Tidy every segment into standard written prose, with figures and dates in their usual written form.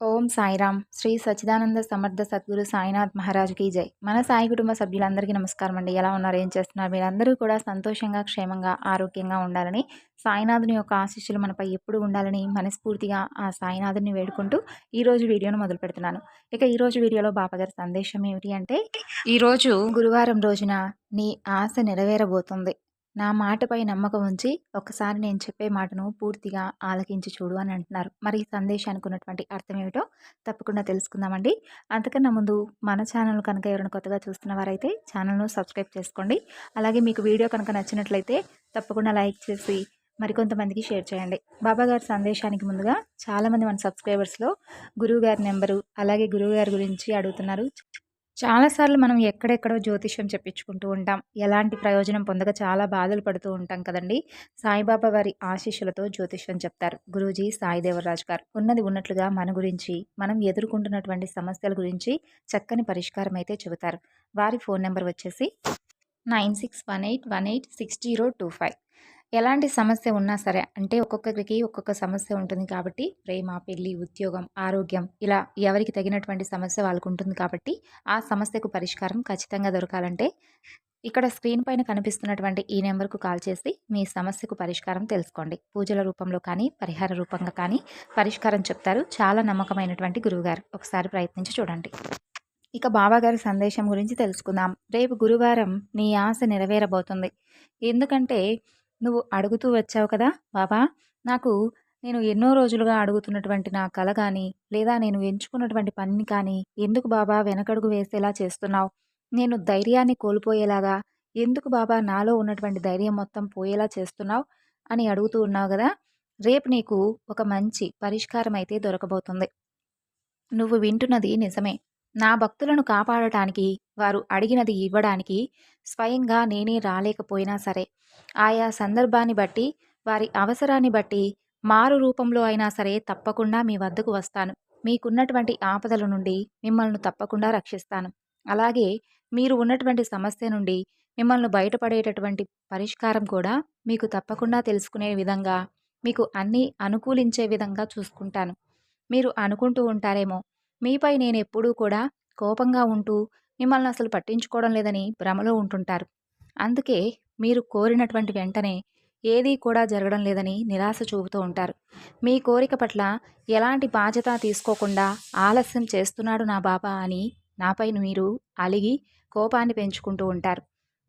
ఓం సాయిరామ్ శ్రీ సచ్చిదానంద సమర్థ సద్గురు సాయినాథ్ మహారాజ్కి జై. మన సాయి కుటుంబ సభ్యులందరికీ నమస్కారం అండి. ఎలా ఉన్నారు, ఏం చేస్తున్నారు? మీరందరూ కూడా సంతోషంగా, క్షేమంగా, ఆరోగ్యంగా ఉండాలని, సాయినాథుని యొక్క ఆశీస్సులు మనపై ఎప్పుడు ఉండాలని మనస్ఫూర్తిగా ఆ సాయినాథుని వేడుకుంటూ ఈరోజు వీడియోను మొదలు పెడుతున్నాను. ఇక ఈరోజు వీడియోలో బాబాగారి సందేశం ఏమిటి అంటే, ఈరోజు గురువారం రోజున నీ ఆశ నెరవేరబోతుంది. నా మాటపై నమ్మకం ఉంచి ఒకసారి నేను చెప్పే మాటను పూర్తిగా ఆలకించి చూడు అని అంటున్నారు. మరి ఈ సందేశానికి ఉన్నటువంటి అర్థం ఏమిటో తప్పకుండా తెలుసుకుందామండి. అంతకన్నా ముందు మన ఛానల్ కనుక ఎవరైనా కొత్తగా చూస్తున్న వారైతే ఛానల్ను సబ్స్క్రైబ్ చేసుకోండి. అలాగే మీకు వీడియో కనుక నచ్చినట్లయితే తప్పకుండా లైక్ చేసి మరికొంతమందికి షేర్ చేయండి. బాబాగారి సందేశానికి ముందుగా చాలామంది మన సబ్స్క్రైబర్స్లో గురువుగారి నెంబరు అలాగే గురువుగారి గురించి అడుగుతున్నారు. చాలాసార్లు మనం ఎక్కడెక్కడో జ్యోతిష్యం చెప్పించుకుంటూ ఉంటాం. ఎలాంటి ప్రయోజనం పొందక చాలా బాధలు పడుతూ ఉంటాం కదండి. సాయిబాబా వారి ఆశీస్సులతో జ్యోతిష్యం చెప్తారు గురూజీ సాయి దేవరాజ్ గారు. ఉన్నది ఉన్నట్లుగా మన గురించి, మనం ఎదుర్కొంటున్నటువంటి సమస్యల గురించి చక్కని పరిష్కారం అయితే చెబుతారు. వారి ఫోన్ నెంబర్ వచ్చేసి 9618186025. ఎలాంటి సమస్య ఉన్నా సరే, అంటే ఒక్కొక్కరికి ఒక్కొక్క సమస్య ఉంటుంది కాబట్టి, ప్రేమ, పెళ్లి, ఉద్యోగం, ఆరోగ్యం, ఇలా ఎవరికి తగినటువంటి సమస్య వాళ్ళకు ఉంటుంది కాబట్టి ఆ సమస్యకు పరిష్కారం ఖచ్చితంగా దొరకాలంటే ఇక్కడ స్క్రీన్ పైన కనిపిస్తున్నటువంటి ఈ నెంబర్కు కాల్ చేసి మీ సమస్యకు పరిష్కారం తెలుసుకోండి. పూజల రూపంలో కానీ, పరిహార రూపంగా కానీ పరిష్కారం చెప్తారు. చాలా నమ్మకమైనటువంటి గురువుగారు. ఒకసారి ప్రయత్నించి చూడండి. ఇక బాబాగారి సందేశం గురించి తెలుసుకుందాం. రేపు గురువారం నీ ఆశ నెరవేరబోతుంది. ఎందుకంటే నువ్వు అడుగుతూ వచ్చావు కదా, బాబా నాకు నేను ఎన్నో రోజులుగా అడుగుతున్నటువంటి నా కల కానీ, లేదా నేను ఎంచుకున్నటువంటి పనిని కానీ ఎందుకు బాబా వెనకడుగు వేసేలా చేస్తున్నావు? నేను ధైర్యాన్ని కోల్పోయేలాగా ఎందుకు బాబా నాలో ఉన్నటువంటి ధైర్యం మొత్తం పోయేలా చేస్తున్నావు అని అడుగుతూ ఉన్నావు కదా. రేపు నీకు ఒక మంచి పరిష్కారం అయితే దొరకబోతుంది. నువ్వు వింటున్నది నిజమే. నా భక్తులను కాపాడటానికి, వారు అడిగినది ఇవ్వడానికి స్వయంగా నేనే రాలేకపోయినా సరే, ఆయా సందర్భాన్ని బట్టి, వారి అవసరాన్ని బట్టి మారు రూపంలో అయినా సరే తప్పకుండా మీ వద్దకు వస్తాను. మీకున్నటువంటి ఆపదల నుండి మిమ్మల్ని తప్పకుండా రక్షిస్తాను. అలాగే మీరు ఉన్నటువంటి సమస్య నుండి మిమ్మల్ని బయటపడేటటువంటి పరిష్కారం కూడా మీకు తప్పకుండా తెలుసుకునే విధంగా, మీకు అన్నీ అనుకూలించే విధంగా చూసుకుంటాను. మీరు అనుకుంటూ ఉంటారేమో, మీపై నేనెప్పుడూ కూడా కోపంగా ఉంటూ మిమ్మల్ని అసలు పట్టించుకోవడం లేదని భ్రమలో ఉంటుంటారు. అందుకే మీరు కోరినటువంటి వెంటనే ఏదీ కూడా జరగడం లేదని నిరాశ చూపుతూ ఉంటారు. మీ కోరిక పట్ల ఎలాంటి బాధ్యత తీసుకోకుండా ఆలస్యం చేస్తున్నాడు నా బాబా అని నాపై మీరు అలిగి కోపాన్ని పెంచుకుంటూ ఉంటారు.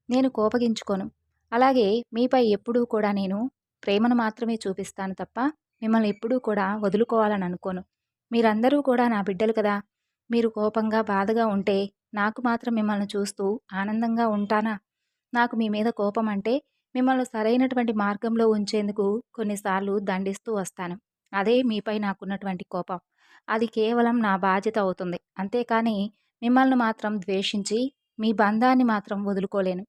నేను కోపగించుకోను. అలాగే మీపై ఎప్పుడూ కూడా నేను ప్రేమను మాత్రమే చూపిస్తాను తప్ప మిమ్మల్ని ఎప్పుడూ కూడా వదులుకోవాలని అనుకోను. మీరందరూ కూడా నా బిడ్డలు కదా. మీరు కోపంగా, బాధగా ఉంటే నాకు మాత్రం మిమ్మల్ని చూస్తూ ఆనందంగా ఉంటానా? నాకు మీ మీద కోపం అంటే మిమ్మల్ని సరైనటువంటి మార్గంలో ఉంచేందుకు కొన్నిసార్లు దండిస్తూ వస్తాను. అదే మీపై నాకున్నటువంటి కోపం. అది కేవలం నా బాధ్యత అవుతుంది. అంతేకాని మిమ్మల్ని మాత్రం ద్వేషించి మీ బంధాన్ని మాత్రం వదులుకోలేను.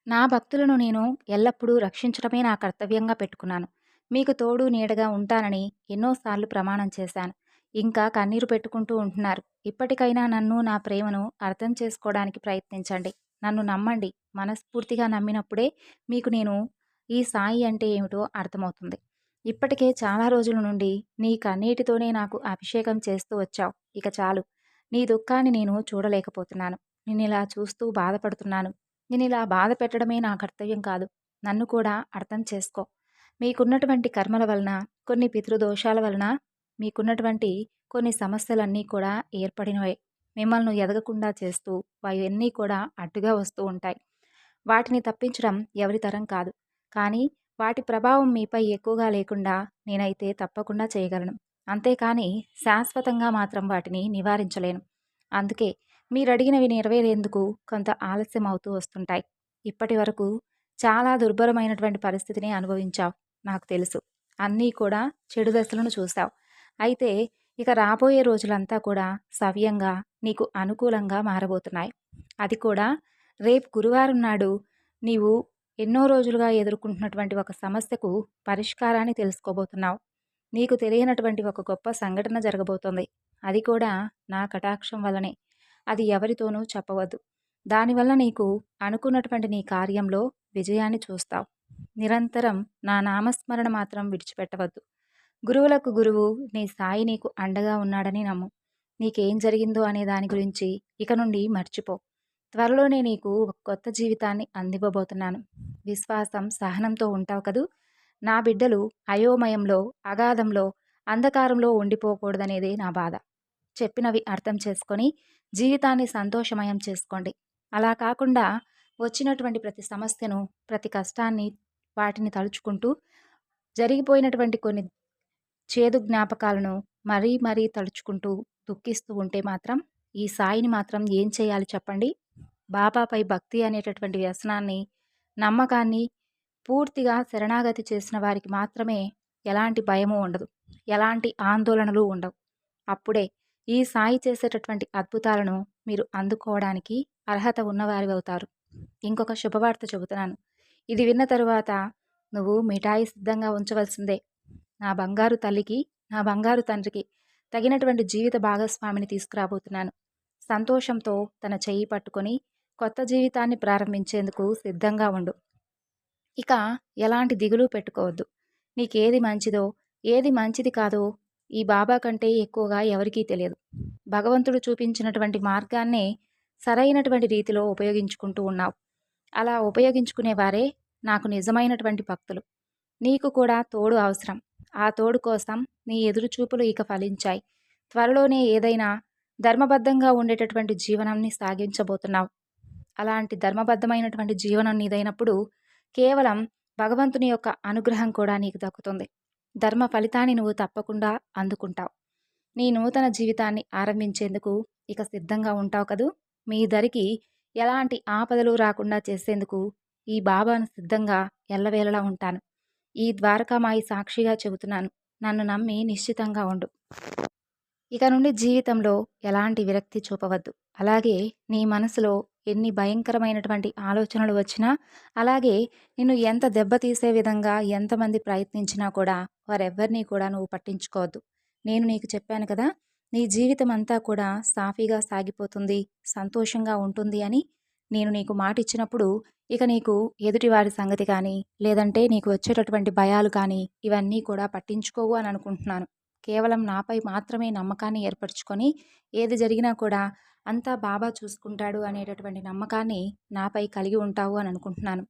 నా భక్తులను నేను ఎల్లప్పుడూ రక్షించడమే నా కర్తవ్యంగా పెట్టుకున్నాను. మీకు తోడు నీడగా ఉంటానని ఎన్నోసార్లు ప్రమాణం చేశాను. ఇంకా కన్నీరు పెట్టుకుంటూ ఉంటున్నారు. ఇప్పటికైనా నన్ను, నా ప్రేమను అర్థం చేసుకోవడానికి ప్రయత్నించండి. నన్ను నమ్మండి. మనస్ఫూర్తిగా నమ్మినప్పుడే మీకు నేను ఈ సాయి అంటే ఏమిటో అర్థమవుతుంది. ఇప్పటికే చాలా రోజుల నుండి నీ కన్నీటితోనే నాకు అభిషేకం చేస్తూ వచ్చావు. ఇక చాలు. నీ దుఃఖాన్ని నేను చూడలేకపోతున్నాను. నిన్నిలా చూస్తూ బాధపడుతున్నాను. నేనిలా బాధ పెట్టడమే నా కర్తవ్యం కాదు. నన్ను కూడా అర్థం చేసుకో. మీకున్నటువంటి కర్మల వలన, కొన్ని పితృదోషాల వలన మీకున్నటువంటి కొన్ని సమస్యలన్నీ కూడా ఏర్పడినవే. మిమ్మల్ని ఎదగకుండా చేస్తూ అవన్నీ కూడా అడ్డుగా వస్తూ ఉంటాయి. వాటిని తప్పించడం ఎవరి తరం కాదు. కానీ వాటి ప్రభావం మీపై ఎక్కువగా లేకుండా నేనైతే తప్పకుండా చేయగలను. అంతేకాని శాశ్వతంగా మాత్రం వాటిని నివారించలేను. అందుకే మీరడిగినవి నెరవేరేందుకు కొంత ఆలస్యం అవుతూ వస్తుంటాయి. ఇప్పటి వరకు చాలా దుర్భరమైనటువంటి పరిస్థితిని అనుభవించావు. నాకు తెలుసు. అన్నీ కూడా చెడు దశలను చూశావు. అయితే ఇక రాబోయే రోజులంతా కూడా సవ్యంగా నీకు అనుకూలంగా మారబోతున్నాయి. అది కూడా రేపు గురువారం నాడు నీవు ఎన్నో రోజులుగా ఎదుర్కొంటున్నటువంటి ఒక సమస్యకు పరిష్కారాన్ని తెలుసుకోబోతున్నావు. నీకు తెలియనటువంటి ఒక గొప్ప సంఘటన జరగబోతోంది. అది కూడా నా కటాక్షం వల్లనే. అది ఎవరితోనూ చెప్పవద్దు. దానివల్ల నీకు అనుకున్నటువంటి నీ కార్యంలో విజయాన్ని చూస్తావు. నిరంతరం నా నామస్మరణ మాత్రం విడిచిపెట్టవద్దు. గురువులకు గురువు నీ సాయి నీకు అండగా ఉన్నాడని నమ్ము. నీకేం జరిగిందో అనే దాని గురించి ఇక నుండి మర్చిపో. త్వరలోనే నీకు ఒక కొత్త జీవితాన్ని అందివ్వబోతున్నాను. విశ్వాసం, సహనంతో ఉంటావు కదూ! నా బిడ్డలు అయోమయంలో, అగాధంలో, అంధకారంలో ఉండిపోకూడదనేదే నా బాధ. చెప్పినవి అర్థం చేసుకొని జీవితాన్ని సంతోషమయం చేసుకోండి. అలా కాకుండా వచ్చినటువంటి ప్రతి సమస్యను, ప్రతి కష్టాన్ని, వాటిని తలుచుకుంటూ జరిగిపోయినటువంటి కొన్ని చేదు జ్ఞాపకాలను మరీ మరీ తలుచుకుంటూ దుఃఖిస్తూ ఉంటే మాత్రం ఈ సాయిని మాత్రం ఏం చేయాలి చెప్పండి? బాబాపై భక్తి అనేటటువంటి వ్యసనాన్ని, నమ్మకాన్ని పూర్తిగా శరణాగతి చేసిన వారికి మాత్రమే ఎలాంటి భయము ఉండదు, ఎలాంటి ఆందోళనలు ఉండవు. అప్పుడే ఈ సాయి చేసేటటువంటి అద్భుతాలను మీరు అందుకోవడానికి అర్హత ఉన్నవారు అవుతారు. ఇంకొక శుభవార్త చెబుతున్నాను. ఇది విన్న తరువాత నువ్వు మిఠాయి సిద్ధంగా ఉంచవలసిందే. నా బంగారు తల్లికి, నా బంగారు తండ్రికి తగినటువంటి జీవిత భాగస్వామిని తీసుకురాబోతున్నాను. సంతోషంతో తన చెయ్యి పట్టుకొని కొత్త జీవితాన్ని ప్రారంభించేందుకు సిద్ధంగా ఉండు. ఇక ఎలాంటి దిగులు పెట్టుకోవద్దు. నీకేది మంచిదో, ఏది మంచిది కాదో ఈ బాబా కంటే ఎక్కువగా ఎవరికీ తెలియదు. భగవంతుడు చూపించినటువంటి మార్గాన్నే సరైనటువంటి రీతిలో ఉపయోగించుకుంటూ ఉన్నావు. అలా ఉపయోగించుకునే వారే నాకు నిజమైనటువంటి భక్తులు. నీకు కూడా తోడు అవసరం. ఆ తోడు కోసం నీ ఎదురుచూపులు ఇక ఫలించాయి. త్వరలోనే ఏదైనా ధర్మబద్ధంగా ఉండేటటువంటి జీవనాన్ని సాగించబోతున్నావు. అలాంటి ధర్మబద్ధమైనటువంటి జీవనం నీదైనప్పుడు కేవలం భగవంతుని యొక్క అనుగ్రహం కూడా నీకు దక్కుతుంది. ధర్మ ఫలితాన్ని నువ్వు తప్పకుండా అందుకుంటావు. నీ నూతన జీవితాన్ని ఆరంభించేందుకు ఇక సిద్ధంగా ఉంటావు కదూ! మీ దరికి ఎలాంటి ఆపదలు రాకుండా చేసేందుకు ఈ బాబాను సిద్ధంగా ఎల్లవేళలా ఉంటాను. ఈ ద్వారకామాయి సాక్షిగా చెబుతున్నాను. నన్ను నమ్మి నిశ్చితంగా ఉండు. ఇక నుండి జీవితంలో ఎలాంటి విరక్తి చూపవద్దు. అలాగే నీ మనసులో ఎన్ని భయంకరమైనటువంటి ఆలోచనలు వచ్చినా, అలాగే నిన్ను ఎంత దెబ్బతీసే విధంగా ఎంతమంది ప్రయత్నించినా కూడా వారెవ్వరినీ కూడా నువ్వు పట్టించుకోవద్దు. నేను నీకు చెప్పాను కదా, నీ జీవితం అంతా కూడా సాఫీగా సాగిపోతుంది, సంతోషంగా ఉంటుంది అని. నేను నీకు మాట ఇచ్చినప్పుడు ఇక నీకు ఎదుటివారి సంగతి కానీ, లేదంటే నీకు వచ్చేటటువంటి భయాలు కానీ ఇవన్నీ కూడా పట్టించుకోవు అని అనుకుంటున్నాను. కేవలం నాపై మాత్రమే నమ్మకాన్ని ఏర్పరచుకొని ఏది జరిగినా కూడా అంతా బాబా చూసుకుంటాడు అనేటటువంటి నమ్మకాన్ని నాపై కలిగి ఉంటావు అని అనుకుంటున్నాను.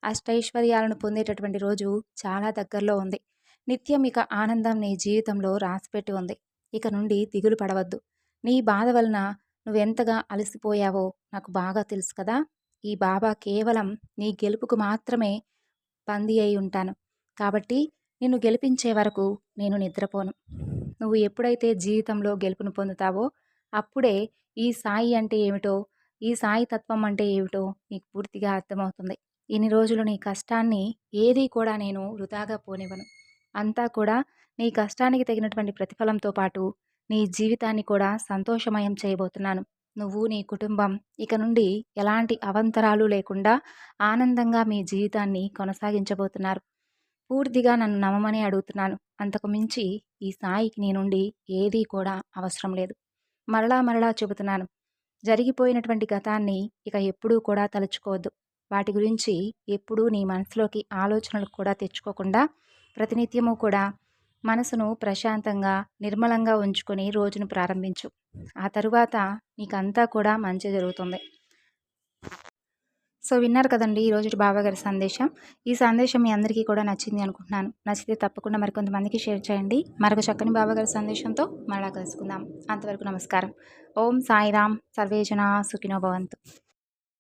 అష్టైశ్వర్యాలను పొందేటటువంటి రోజు చాలా దగ్గరలో ఉంది. నిత్యం ఇక ఆనందం నీ జీవితంలో రాసిపెట్టి ఉంది. ఇక నుండి దిగులు పడవద్దు. నీ బాధ వలన నువ్వెంతగా అలసిపోయావో నాకు బాగా తెలుసు కదా. ఈ బాబా కేవలం నీ గెలుపుకు మాత్రమే బందీ అయి ఉంటాను. కాబట్టి నిన్ను గెలిపించే వరకు నేను నిద్రపోను. నువ్వు ఎప్పుడైతే జీవితంలో గెలుపును పొందుతావో అప్పుడే ఈ సాయి అంటే ఏమిటో, ఈ సాయి తత్వం అంటే ఏమిటో నీకు పూర్తిగా అర్థమవుతుంది. ఇన్ని రోజులు నీ కష్టాన్ని ఏదీ కూడా నేను వృధాగా పోనివ్వను. అంతా కూడా నీ కష్టానికి తగినటువంటి ప్రతిఫలంతో పాటు నీ జీవితాన్ని కూడా సంతోషమయం చేయబోతున్నాను. నువ్వు, నీ కుటుంబం ఇక నుండి ఎలాంటి అవంతరాలు లేకుండా ఆనందంగా మీ జీవితాన్ని కొనసాగించబోతున్నారు. పూర్తిగా నన్ను నమ్మమని అడుగుతున్నాను. అంతకు మించి ఈ సాయికి నీ నుండి ఏదీ కూడా అవసరం లేదు. మరలా మరలా చెబుతున్నాను, జరిగిపోయినటువంటి గతాన్ని ఇక ఎప్పుడూ కూడా తలుచుకోవద్దు. వాటి గురించి ఎప్పుడూ నీ మనసులోకి ఆలోచనలు కూడా తెచ్చుకోకుండా ప్రతినిత్యము కూడా మనసును ప్రశాంతంగా, నిర్మలంగా ఉంచుకొని రోజును ప్రారంభించు. ఆ తరువాత నీకంతా కూడా మంచి జరుగుతుంది. సో విన్నారు కదండి ఈరోజు బాబాగారి సందేశం. ఈ సందేశం మీ అందరికీ కూడా నచ్చింది అనుకుంటున్నాను. నచ్చితే తప్పకుండా మరికొంతమందికి షేర్ చేయండి. మరొక చక్కని బాబాగారి సందేశంతో మరలా కలుసుకుందాం. అంతవరకు నమస్కారం. ఓం సాయిరామ్. సర్వేజన సుఖినో భవంతు.